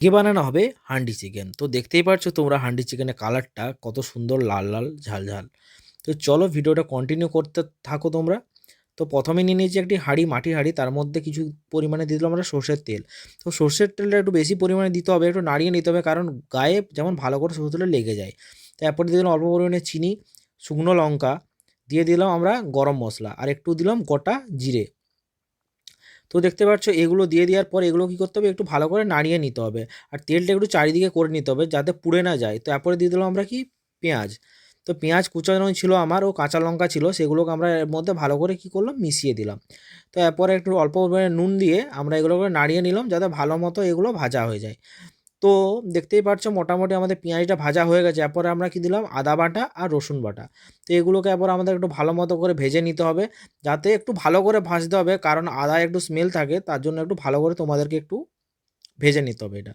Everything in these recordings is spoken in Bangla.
আজকে বানানো হবে হান্ডি চিকেন। তো দেখতেই পারছো তোমরা হান্ডি চিকেনের কালারটা কত সুন্দর লাল, লাল ঝাল, ঝাল। তো চলো ভিডিওটা কন্টিনিউ করতে থাকো তোমরা। তো প্রথমে নিয়ে নিয়েছি একটি হাঁড়ি, মাটির হাঁড়ি। তার মধ্যে কিছু পরিমাণে দিয়ে দিলাম আমরা সর্ষের তেল। তো সর্ষের তেলটা একটু বেশি পরিমাণে দিতে হবে, একটু নাড়িয়ে নিতে হবে, কারণ গায়ে যেমন ভালো করে সর্ষের তেলটা লেগে যায়। তারপরে দিয়ে দিলাম অল্প পরিমাণে চিনি, শুকনো লঙ্কা, দিয়ে দিলাম আমরা গরম মশলা আর একটু দিলাম গোটা জিরে। তো দেখতে পাচ্ছ এগুলো দিয়ে দেওয়ার পর এগুলো কী করতে হবে, একটু ভালো করে নাড়িয়ে নিতে হবে। আর তেলটা একটু চারিদিকে করে নিতে হবে যাতে পুড়ে না যায়। তো তারপরে দিয়ে দিলাম আমরা কি, পেঁয়াজ। তো পেঁয়াজ কুচানো ছিল আমার, ও কাঁচা লঙ্কা ছিল, সেগুলোকে আমরা এর মধ্যে ভালো করে কী করলাম, মিশিয়ে দিলাম। তো এরপরে একটু অল্প পরিমাণে নুন দিয়ে আমরা এগুলো করে নাড়িয়ে নিলাম যাতে ভালো মতো এগুলো ভাজা হয়ে যায়। তো দেখতেই পাচ্ছ মোটামুটি আমাদের পেঁয়াজটা ভাজা হয়ে গেছে। এরপরে আমরা কি দিলাম, আদা বাটা আর রসুন বাটা। তো এগুলোকে এরপর আমাদের একটু ভালো মতো করে ভেজে নিতে হবে, যাতে একটু ভালো করে ভাজতে হবে, কারণ আদা একটু স্মেল থাকে, তার জন্য একটু ভালো করে তোমাদেরকে একটু ভেজে নিতে হবে এটা।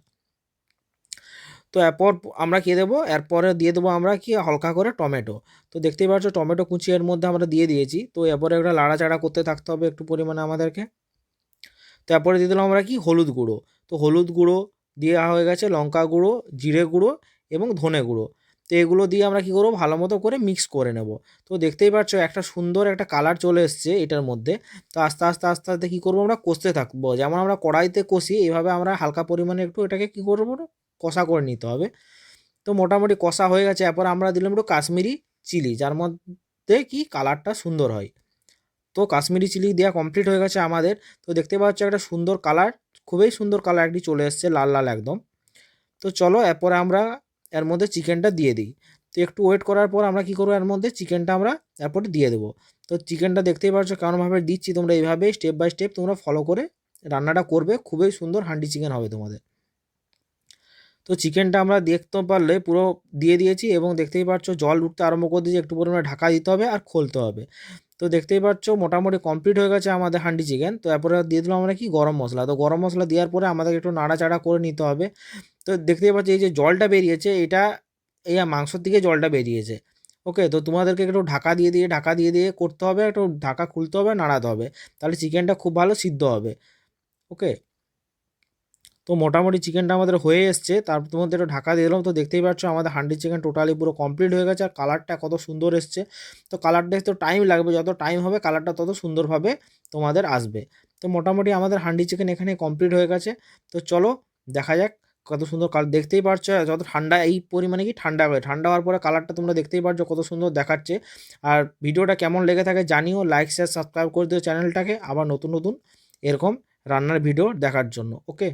তো এরপর আমরা কি দেবো, এরপরে দিয়ে দেবো আমরা কি হালকা করে টমেটো। তো দেখতেই পাচ্ছ টমেটো কুচি এর মধ্যে আমরা দিয়ে দিয়েছি। তো এরপরে একটা লাড়াচাড়া করতে থাকতে হবে একটু পরিমাণে আমাদেরকে। তারপরে দিয়ে দিলাম আমরা কি, হলুদ গুঁড়ো। তো হলুদ গুঁড়ো দেওয়া হয়ে গেছে, লঙ্কা গুঁড়ো, জিরে গুঁড়ো এবং ধনে গুঁড়ো। তো এগুলো দিয়ে আমরা কী করবো, ভালো মতো করে মিক্স করে নেব। তো দেখতেই পাচ্ছ একটা সুন্দর একটা কালার চলে এসছে এটার মধ্যে। তো আস্তে আস্তে আস্তে আস্তে কী করবো, আমরা কষতে থাকবো, যেমন আমরা কড়াইতে কষি এইভাবে আমরা হালকা পরিমাণে একটু এটাকে কী করবো, কষা করে নিতে হবে। তো মোটামুটি কষা হয়ে গেছে। এরপর আমরা দিলাম একটু কাশ্মীরি চিলি, যার মধ্যে কি কালারটা সুন্দর হয়। তো কাশ্মীরি চিলি দেওয়া কমপ্লিট হয়ে গেছে আমাদের। তো দেখতে পাচ্ছ একটা সুন্দর কালার, খুবই সুন্দর কালার একটি চলে এসছে, লাল লাল একদম। তো চলো এরপরে আমরা এর মধ্যে চিকেনটা দিয়ে দিই। তো একটু ওয়েট করার পর আমরা কী করবো, এর মধ্যে চিকেনটা আমরা এরপরে দিয়ে দেবো। তো চিকেনটা দেখতেই পাচ্ছ কেমনভাবে দিচ্ছি, তোমরা এইভাবেই স্টেপ বাই স্টেপ তোমরা ফলো করে রান্নাটা করবে, খুবই সুন্দর হান্ডি চিকেন হবে তোমাদের। তো চিকেনটা আমরা দেখতে পারলে পুরো দিয়ে দিয়েছি, এবং দেখতেই পাচ্ছ জল উঠতে আরম্ভ করে দিয়েছি, একটু পরিমাণে ঢাকা দিতে হবে আর খুলতে হবে। তো দেখতেই পাচ্ছ মোটামুটি কমপ্লিট হয়ে গেছে আমাদের হান্ডি চিকেন। তো এরপরে দিয়ে দিলাম আমরা কি, গরম মশলা। তো গরম মশলা দেওয়ার পরে আমাদের একটু নাড়াচাড়া করে নিতে হবে। তো দেখতেই পাচ্ছ এই যে জলটা বেরিয়েছে, এটা এই মাংসর থেকে জলটা বেরিয়েছে। ওকে, তো তোমাদেরকে একটু ঢাকা দিয়ে দিয়ে করতে হবে, একটু ঢাকা খুলতে হবে, নাড়াতে হবে, তাহলে চিকেনটা খুব ভালো সিদ্ধ হবে। ওকে, তো মোটামুটি চিকেনটা আমাদের হয়ে এসছে, তার মধ্যে একটু ঢাকা দিয়ে দিলাম। তো দেখতেই পাচ্ছ আমাদের হান্ডি চিকেন টোটালি পুরো কমপ্লিট হয়ে গেছে, আর কালারটা কত সুন্দর এসছে। তো কালারটা একটু টাইম লাগবে, যত টাইম হবে কালারটা তত সুন্দরভাবে তোমাদের আসবে। তো মোটামুটি আমাদের হান্ডি চিকেন এখানে কমপ্লিট হয়ে গেছে। তো চলো দেখা যাক কত সুন্দর কালার, দেখতেই পাচ্ছ যত ঠান্ডা এই পরিমাণে কি ঠান্ডা হয়, ঠান্ডা হওয়ার পরে কালারটা তোমরা দেখতেই পাচ্ছ কত সুন্দর দেখাচ্ছে। আর ভিডিওটা কেমন লেগে থাকে জানিও, লাইক শেয়ার সাবস্ক্রাইব করে দিও চ্যানেলটাকে, আবার নতুন নতুন এরকম রান্নার ভিডিও দেখার জন্য। ওকে।